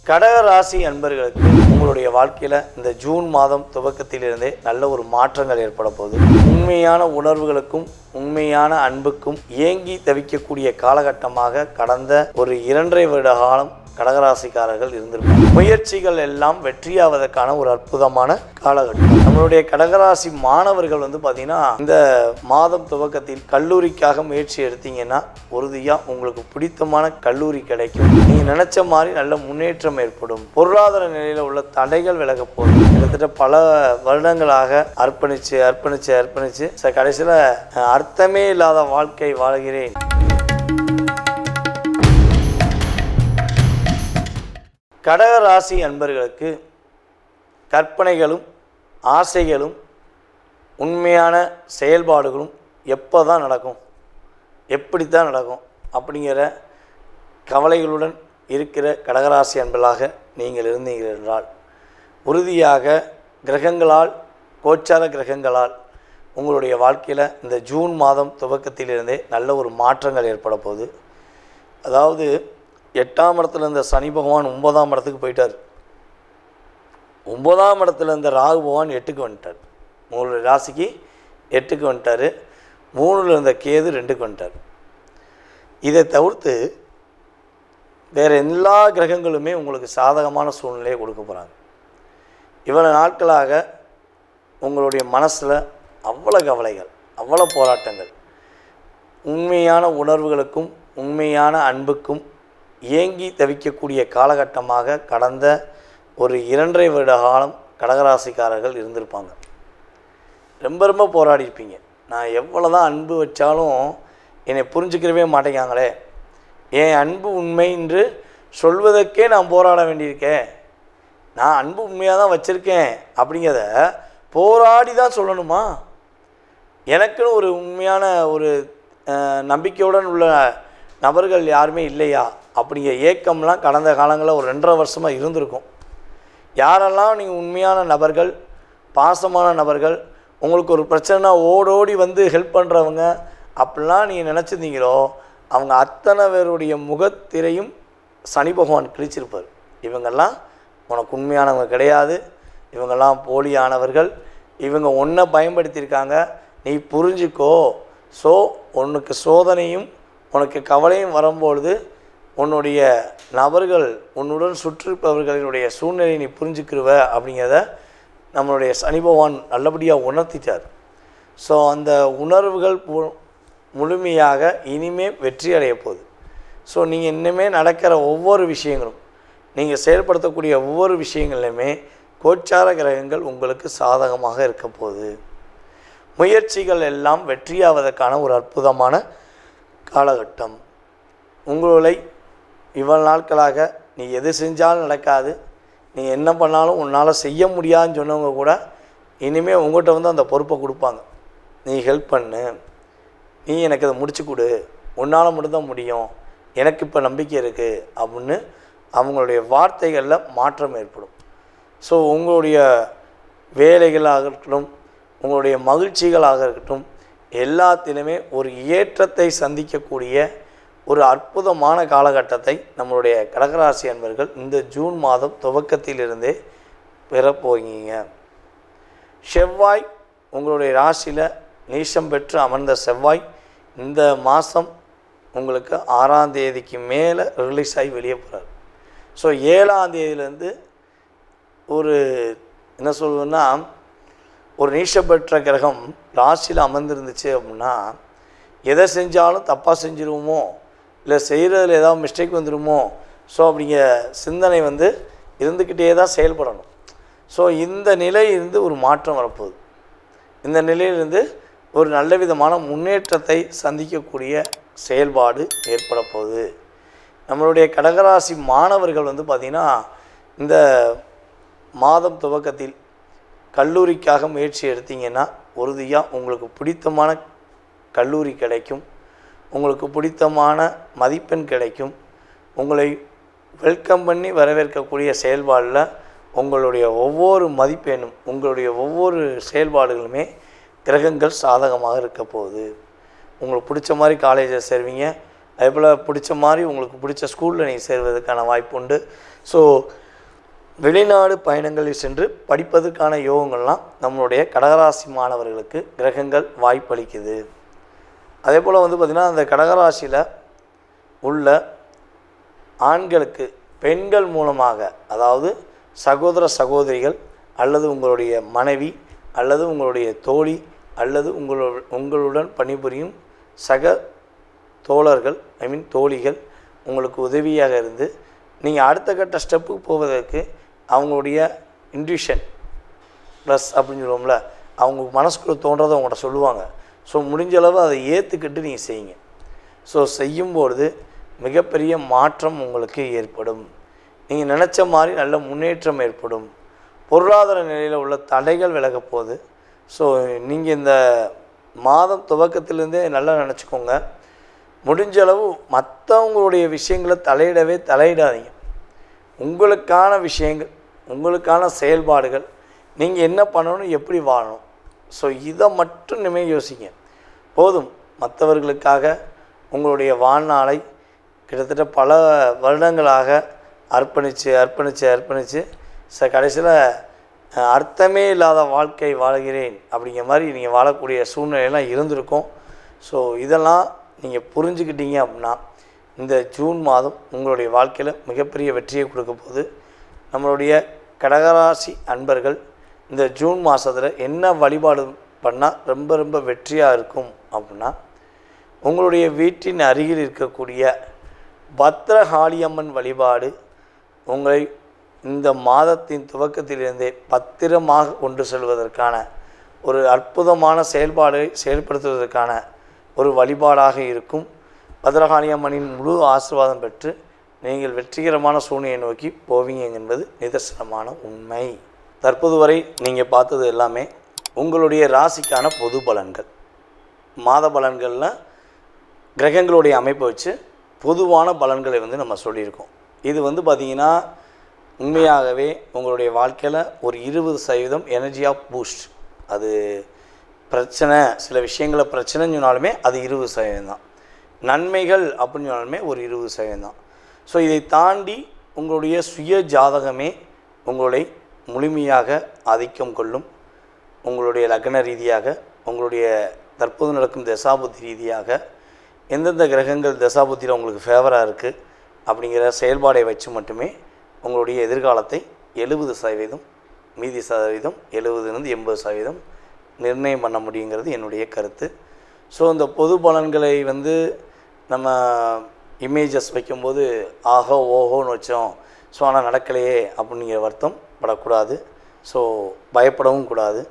கடக ராசி அன்பர்களுக்கு உங்களுடைய வாழ்க்கையில் இந்த ஜூன் மாதம் துவக்கத்திலிருந்தே நல்ல ஒரு மாற்றங்கள் ஏற்பட போகுது. உண்மையான உணர்வுகளுக்கும் உண்மையான அன்புக்கும் ஏங்கி தவிக்கக்கூடிய காலகட்டமாக கடந்த ஒரு 2.5 வருட காலம் கடகராசிக்காரர்கள் இருந்திருப்பாங்க. முயற்சிகள் எல்லாம் வெற்றியாவதற்கான ஒரு அற்புதமான காலகட்டம். நம்மளுடைய கடகராசி மாணவர்கள் பார்த்தீங்கன்னா இந்த மாதம் துவக்கத்தில் கல்லூரிக்காக முயற்சி எடுத்தீங்கன்னா உறுதியாக உங்களுக்கு பிடித்தமான கல்லூரி கிடைக்கும். நீங்கள் நினைச்ச மாதிரி நல்ல முன்னேற்றம் ஏற்படும். பொருளாதார நிலையில் உள்ள தடைகள் விலக போகும். கிட்டத்தட்ட பல வருடங்களாக அர்ப்பணிச்சு கடைசியில் அர்த்தமே இல்லாத வாழ்க்கை வாழ்கிறேன். கடக ராசி அன்பர்களுக்கு கற்பனைகளும் ஆசைகளும் உண்மையான செயல்பாடுகளும் எப்போ தான் நடக்கும், எப்படித்தான் நடக்கும் அப்படிங்கிற கவலைகளுடன் இருக்கிற கடகராசி அன்பர்களாக நீங்கள் இருந்தீர்கள் என்றால் உறுதியாக கிரகங்களால் கோச்சார கிரகங்களால் உங்களுடைய வாழ்க்கையில் இந்த ஜூன் மாதம் துவக்கத்திலிருந்தே நல்ல ஒரு மாற்றங்கள் ஏற்பட போகுது. அதாவது 8ஆம் இடத்துல இருந்த சனி பகவான் 9ஆம் இடத்துக்கு போயிட்டார். 9ஆம் இடத்துல இருந்த ராகு பகவான் 8க்கு வந்துட்டார். உங்களுடைய ராசிக்கு 8க்கு வந்துட்டார். 3ல் இருந்த கேது 2க்கு வந்துட்டார். இதை தவிர்த்து வேறு எல்லா கிரகங்களுமே உங்களுக்கு சாதகமான சூழ்நிலையை கொடுக்க போகிறாங்க. இவ்வளோ நாட்களாக உங்களுடைய மனசில் அவ்வளோ கவலைகள், அவ்வளோ போராட்டங்கள், உண்மையான உணர்வுகளுக்கும் உண்மையான அன்புக்கும் ஏங்கி தவிக்கக்கூடிய காலகட்டமாக கடந்த ஒரு 2.5 வருட காலம் கடகராசிக்காரர்கள் இருந்திருப்பாங்க. ரொம்ப போராடியிருப்பீங்க. நான் எவ்வளோ தான் அன்பு வச்சாலும் என்னை புரிஞ்சுக்கிறவே மாட்டேங்காங்களே, என் அன்பு உண்மை என்று சொல்வதற்கே நான் போராட வேண்டியிருக்கேன், நான் அன்பு உண்மையாக தான் வச்சுருக்கேன் அப்படிங்கிறத போராடி தான் சொல்லணுமா, எனக்குன்னு ஒரு உண்மையான ஒரு நம்பிக்கையுடன் உள்ள நபர்கள் யாருமே இல்லையா அப்படிங்கிற ஏக்கம்லாம் கடந்த காலங்களில் ஒரு 2.5 வருஷமாக இருந்திருக்கும். யாரெல்லாம் நீங்கள் உண்மையான நபர்கள், பாசமான நபர்கள், உங்களுக்கு ஒரு பிரச்சனைனா ஓடோடி வந்து ஹெல்ப் பண்ணுறவங்க அப்படிலாம் நீங்கள் நினச்சிருந்தீங்களோ அவங்க அத்தனை பேருடைய முகத்திரையும் சனி பகவான் கிழிச்சிருப்பார். இவங்கெல்லாம் உனக்கு உண்மையானவங்க கிடையாது, இவங்கெல்லாம் போலியானவர்கள், இவங்க ஒன்றை பயன்படுத்தியிருக்காங்க, நீ புரிஞ்சுக்கோ. ஸோ உனக்கு சோதனையும் உனக்கு கவலையும் வரும்பொழுது உன்னுடைய நபர்கள், உன்னுடன் சுற்றிருப்பவர்களினுடைய சூழ்நிலையை நீ புரிஞ்சுக்கிருவ அப்படிங்கிறத நம்மளுடைய சனி பகவான் நல்லபடியாக உணர்த்திட்டார். ஸோ அந்த உணர்வுகள் முழுமையாக இனிமேல் வெற்றி அடைய போகுது. ஸோ நீங்கள் இன்னுமே நடக்கிற ஒவ்வொரு விஷயங்களும், நீங்கள் செயல்படுத்தக்கூடிய ஒவ்வொரு விஷயங்கள்லையுமே கோச்சார கிரகங்கள் உங்களுக்கு சாதகமாக இருக்க போகுது. முயற்சிகள் எல்லாம் வெற்றியாவதற்கான ஒரு அற்புதமான காலகட்டம். உங்களை இவ்வளவு நாட்களாக நீ எது செஞ்சாலும் நடக்காது, நீ என்ன பண்ணாலும் உன்னால் செய்ய முடியாதுன்னு சொன்னவங்க கூட இனிமேல் உங்கள்கிட்ட அந்த பொறுப்பை கொடுப்பாங்க. நீ ஹெல்ப் பண்ணு, நீ எனக்கு அதை முடிச்சு கொடு, உன்னால் மட்டும்தான் முடியும், எனக்கு இப்போ நம்பிக்கை இருக்குது அப்படின்னு அவங்களுடைய வார்த்தைகளில் மாற்றம் ஏற்படும். ஸோ உங்களுடைய வேலைகளாக இருக்கட்டும், உங்களுடைய மகிழ்ச்சிகளாக இருக்கட்டும், எல்லாத்திலுமே ஒரு ஏற்றத்தை சந்திக்கக்கூடிய ஒரு அற்புதமான காலகட்டத்தை நம்மளுடைய கடகராசி அன்பர்கள் இந்த ஜூன் மாதம் துவக்கத்திலிருந்தே பெறப்போகிறீங்க. செவ்வாய் உங்களுடைய ராசியில் நீசம் பெற்று அமர்ந்த செவ்வாய் இந்த மாதம் உங்களுக்கு 6ஆம் தேதிக்கு மேலே ரிலீஸ் ஆகி வெளியே போகிறார். ஸோ 7ஆம் தேதியிலேருந்து ஒரு என்ன சொல்லுன்னா, ஒரு நீசம் பெற்ற கிரகம் ராசியில் அமர்ந்துருந்துச்சு அப்படின்னா எதை செஞ்சாலும் தப்பாக செஞ்சிருவோமோ, இல்லை செய்கிறதுல ஏதாவது மிஸ்டேக் வந்துடுமோ, ஸோ அப்படிங்கிற சிந்தனை இருந்துக்கிட்டே தான் செயல்படணும். ஸோ இந்த நிலையிலிருந்து ஒரு மாற்றம் வரப்போகுது. இந்த நிலையிலிருந்து ஒரு நல்ல விதமான முன்னேற்றத்தை சந்திக்கக்கூடிய செயல்பாடு ஏற்பட போகுது. நம்மளுடைய கடகராசி மாணவர்கள் பார்த்திங்கன்னா இந்த மாதம் துவக்கத்தில் கல்லூரிக்காக முயற்சி எடுத்தீங்கன்னா உறுதியாக உங்களுக்கு பிடித்தமான கல்லூரி கிடைக்கும், உங்களுக்கு பிடித்தமான மதிப்பெண் கிடைக்கும். உங்களை வெல்கம் பண்ணி வரவேற்கக்கூடிய செயல்பாடில் உங்களுடைய ஒவ்வொரு மதிப்பெண்ணும், உங்களுடைய ஒவ்வொரு செயல்பாடுகளுமே கிரகங்கள் சாதகமாக இருக்க போகுது. உங்களுக்கு பிடிச்ச மாதிரி காலேஜில் சேருவீங்க, அதேபோல் பிடிச்ச மாதிரி உங்களுக்கு பிடிச்ச ஸ்கூலில் நீங்கள் சேர்வதற்கான வாய்ப்பு உண்டு. ஸோ வெளிநாடு பயணங்களில் சென்று படிப்பதற்கான யோகங்கள்லாம் நம்மளுடைய கடகராசி மாணவர்களுக்கு கிரகங்கள் வாய்ப்பளிக்குது. அதே போல் வந்து பார்த்திங்கன்னா அந்த கடகராசியில் உள்ள ஆண்களுக்கு பெண்கள் மூலமாக, அதாவது சகோதர சகோதரிகள் அல்லது உங்களுடைய மனைவி அல்லது உங்களுடைய தோழி அல்லது உங்களுடன் பணிபுரியும் சக தோழர்கள் தோழிகள் உங்களுக்கு உதவியாக இருந்து நீங்கள் அடுத்த கட்ட ஸ்டெப்புக்கு போவதற்கு அவங்களுடைய இன்ட்யூஷன் ப்ளஸ் அப்படின்னு சொல்லுவோம்ல, அவங்க மனசுக்குள்ளே தோன்றதை அவங்கள்ட்ட சொல்லுவாங்க. ஸோ முடிஞ்ச அளவு அதை ஏற்றுக்கிட்டு நீங்கள் செய்யுங்க. ஸோ செய்யும்பொழுது மிகப்பெரிய மாற்றம் உங்களுக்கு ஏற்படும். நீங்கள் நினச்ச மாதிரி நல்ல முன்னேற்றம் ஏற்படும். பொருளாதார நிலையில் உள்ள தடைகள் விலக போகுது. ஸோ நீங்கள் இந்த மாதம் துவக்கத்திலேருந்தே நல்லா நினச்சிக்கோங்க. முடிஞ்ச அளவு மற்றவங்களுடைய விஷயங்களை தலையிடாதீங்க. உங்களுக்கான விஷயங்கள், உங்களுக்கான செயல்பாடுகள், நீங்கள் என்ன பண்ணணும், எப்படி வாழணும், ஸோ இதை மட்டும் இனிமேல் யோசிங்க போதும். மற்றவர்களுக்காக உங்களுடைய வாழ்நாளை கிட்டத்தட்ட பல வருடங்களாக அர்ப்பணித்து கடைசியில் அர்த்தமே இல்லாத வாழ்க்கை வாழ்கிறேன் அப்படிங்கிற மாதிரி நீங்கள் வாழக்கூடிய சூழ்நிலையெல்லாம் இருந்திருக்கும். ஸோ இதெல்லாம் நீங்கள் புரிஞ்சுக்கிட்டீங்க அப்படின்னா இந்த ஜூன் மாதம் உங்களுடைய வாழ்க்கையில் மிகப்பெரிய வெற்றியை கொடுக்க போகுது. நம்மளுடைய கடகராசி அன்பர்கள் இந்த ஜூன் மாதத்தில் என்ன வழிபாடு பண்ணால் ரொம்ப ரொம்ப வெற்றியாக இருக்கும் அப்படின்னா, உங்களுடைய வீட்டின் அருகில் இருக்கக்கூடிய பத்ரகாளியம்மன் வழிபாடு உங்களை இந்த மாதத்தின் துவக்கத்திலிருந்தே பத்திரமாக கொண்டு செல்வதற்கான ஒரு அற்புதமான செயல்பாடை செயல்படுத்துவதற்கான ஒரு வழிபாடாக இருக்கும். பத்ரகாளியம்மனின் முழு ஆசீர்வாதம் பெற்று நீங்கள் வெற்றிகரமான சூழ்நிலையை நோக்கி போவீங்க என்பது நிதர்சனமான உண்மை. தற்போது வரை நீங்கள் பார்த்தது எல்லாமே உங்களுடைய ராசிக்கான பொது பலன்கள். மாத பலன்களில் கிரகங்களுடைய அமைப்பை வச்சு பொதுவான பலன்களை நம்ம சொல்லியிருக்கோம். இது பார்த்திங்கன்னா உண்மையாகவே உங்களுடைய வாழ்க்கையில் ஒரு 20% எனர்ஜி ஆஃப் பூஸ்ட். அது பிரச்சனை, சில விஷயங்களை பிரச்சனைன்னு சொன்னாலுமே அது 20% தான். நன்மைகள் அப்படின்னு சொன்னாலுமே ஒரு 20% தான். ஸோ இதை தாண்டி உங்களுடைய சுய ஜாதகமே உங்களை முழுமையாக ஆதிக்கம் கொள்ளும். உங்களுடைய லக்ன ரீதியாக, உங்களுடைய தற்போது நடக்கும் தசாபுத்தி ரீதியாக எந்தெந்த கிரகங்கள் தசாபுத்தியில் உங்களுக்கு ஃபேவராக இருக்குது அப்படிங்கிற செயல்பாடை வச்சு மட்டுமே உங்களுடைய எதிர்காலத்தை 70%, மீதி சதவீதம் 70லேருந்து 80% நிர்ணயம் பண்ண முடியுங்கிறது என்னுடைய கருத்து. ஸோ இந்த பொது பலன்களை நம்ம இமேஜஸ் வைக்கும்போது ஆஹோ ஓஹோன்னு வச்சோம், ஸோ ஆனால் நடக்கலையே அப்படிங்கிற வருத்தம் படக்கூடாது. ஸோ பயப்படவும் கூடாது.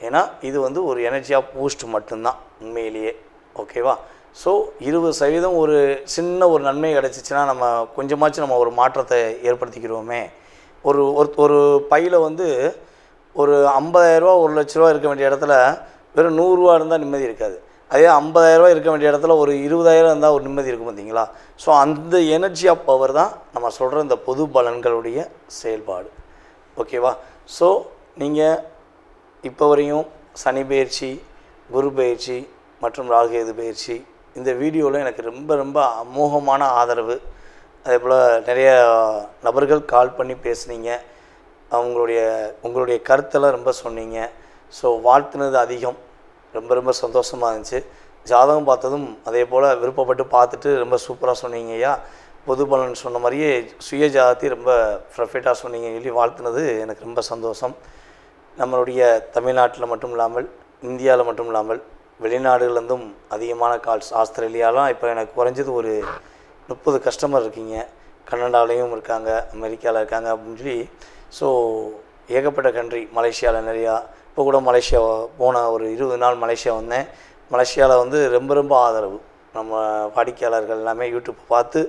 ஏன்னா இது ஒரு எனர்ஜி ஆஃப் பூஸ்ட் மட்டும்தான் உண்மையிலேயே. ஓகேவா? ஸோ 20% ஒரு சின்ன ஒரு நன்மை கிடச்சிச்சின்னா நம்ம கொஞ்சமாச்சும் நம்ம ஒரு மாற்றத்தை ஏற்படுத்திக்கிறோமே. ஒரு ஒரு பையில் ஒரு 50,000 1 லட்ச ரூபா இருக்க வேண்டிய இடத்துல வெறும் 100 ரூபா இருந்தால் நிம்மதி இருக்காது. அதே 50,000 இருக்க வேண்டிய இடத்துல ஒரு 20,000 இருந்தால் ஒரு நிம்மதி இருக்கும், பார்த்தீங்களா? ஸோ அந்த எனர்ஜி ஆஃப் பவர் தான் நம்ம சொல்கிற இந்த பொது பலன்களுடைய செயல்பாடு. ஓகேவா? ஸோ நீங்கள் இப்போ வரையும் சனி பயிற்சி, குரு பயிற்சி மற்றும் ராகுகேது பயிற்சி இந்த வீடியோவில் எனக்கு ரொம்ப ரொம்ப அமோகமான ஆதரவு. அதே போல் நிறைய நபர்கள் கால் பண்ணி பேசுனீங்க. உங்களுடைய கருத்தெல்லாம் ரொம்ப சொன்னீங்க. ஸோ வாழ்த்துனது அதிகம். ரொம்ப ரொம்ப சந்தோஷமாக இருந்துச்சு. ஜாதகம் பார்த்ததும் அதே போல் விருப்பப்பட்டு பார்த்துட்டு ரொம்ப சூப்பராக சொன்னீங்க ஐயா. பொது பலன் சொன்ன மாதிரியே சுய ஜாதத்தை ரொம்ப பர்ஃபெக்டாக சொன்னீங்கன்னு சொல்லி வாழ்த்துனது எனக்கு ரொம்ப சந்தோஷம். நம்மளுடைய தமிழ்நாட்டில் மட்டும் இல்லாமல், இந்தியாவில் மட்டும் இல்லாமல், வெளிநாடுகள்லேருந்தும் அதிகமான கால்ஸ். ஆஸ்திரேலியாலாம் இப்போ எனக்கு குறைஞ்சது ஒரு 30 கஸ்டமர் இருக்கீங்க. கனடாலையும் இருக்காங்க, அமெரிக்காவில் இருக்காங்க அப்படின்னு சொல்லி. ஸோ ஏகப்பட்ட கண்ட்ரி, மலேசியாவில் நிறையா. இப்போ கூட மலேசியா போன ஒரு 20 நாள் மலேசியா வந்தேன். மலேசியாவில் ரொம்ப ரொம்ப ஆதரவு. நம்ம வாடிக்கையாளர்கள் எல்லாமே யூடியூப் பார்த்து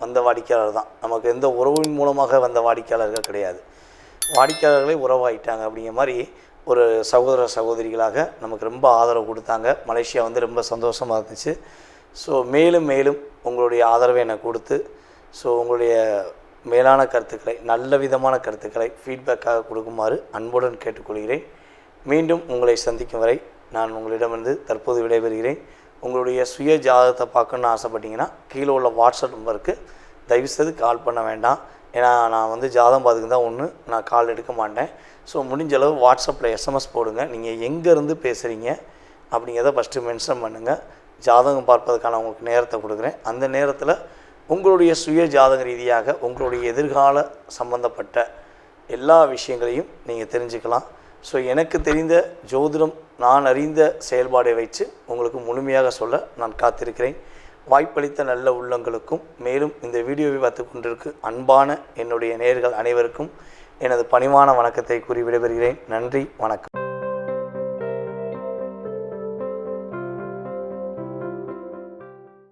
வந்த வாடிக்கையாளர் தான். நமக்கு எந்த உறவின் மூலமாக வந்த வாடிக்கையாளர்கள் கிடையாது. வாடிக்கையாளர்களே உறவாயிட்டாங்க அப்படிங்கிற மாதிரி ஒரு சகோதர சகோதரிகளாக நமக்கு ரொம்ப ஆதரவு கொடுத்தாங்க. மலேசியா ரொம்ப சந்தோஷமாக இருந்துச்சு. ஸோ மேலும் மேலும் உங்களுடைய ஆதரவை எனக்கு கொடுத்து, ஸோ உங்களுடைய மேலான கருத்துக்களை, நல்ல விதமான கருத்துக்களை ஃபீட்பேக்காக கொடுக்குமாறு அன்புடன் கேட்டுக்கொள்கிறேன். மீண்டும் உங்களை சந்திக்கும் வரை நான் உங்களிடமிருந்து தற்போது விடைபெறுகிறேன். உங்களுடைய சுய ஜாதகத்தை பார்க்கணுன்னு ஆசைப்பட்டீங்கன்னா கீழே உள்ள வாட்ஸ்அப் நம்பருக்கு தயவுசெய்து கால் பண்ண வேண்டாம். ஏன்னா நான் வந்து ஜாதகம் பார்த்துக்கு தான் ஒன்று நான் கால் எடுக்க மாட்டேன். ஸோ முடிஞ்ச அளவு வாட்ஸ்அப்பில் எஸ்எம்எஸ் போடுங்க. நீங்கள் எங்கேருந்து பேசுகிறீங்க அப்படிங்கிறத ஃபஸ்ட்டு மென்ஷன் பண்ணுங்கள். ஜாதகம் பார்ப்பதற்கான உங்களுக்கு நேரத்தை கொடுக்குறேன். அந்த நேரத்தில் உங்களுடைய சுய ஜாதக ரீதியாக உங்களுடைய எதிர்கால சம்பந்தப்பட்ட எல்லா விஷயங்களையும் நீங்கள் தெரிஞ்சுக்கலாம். ஸோ எனக்கு தெரிந்த ஜோதிடம் நான் அறிந்த செயல்பாடை வைத்து உங்களுக்கு முழுமையாக சொல்ல நான் காத்திருக்கிறேன். வாய்ப்பளித்த நல்ல உள்ளங்களுக்கும் மேலும் இந்த வீடியோவை பார்த்து கொண்டிருக்கு அன்பான என்னுடைய நேயர்கள் அனைவருக்கும் எனது பணிவான வணக்கத்தை கூறி விடைபெறுகிறேன். நன்றி, வணக்கம்.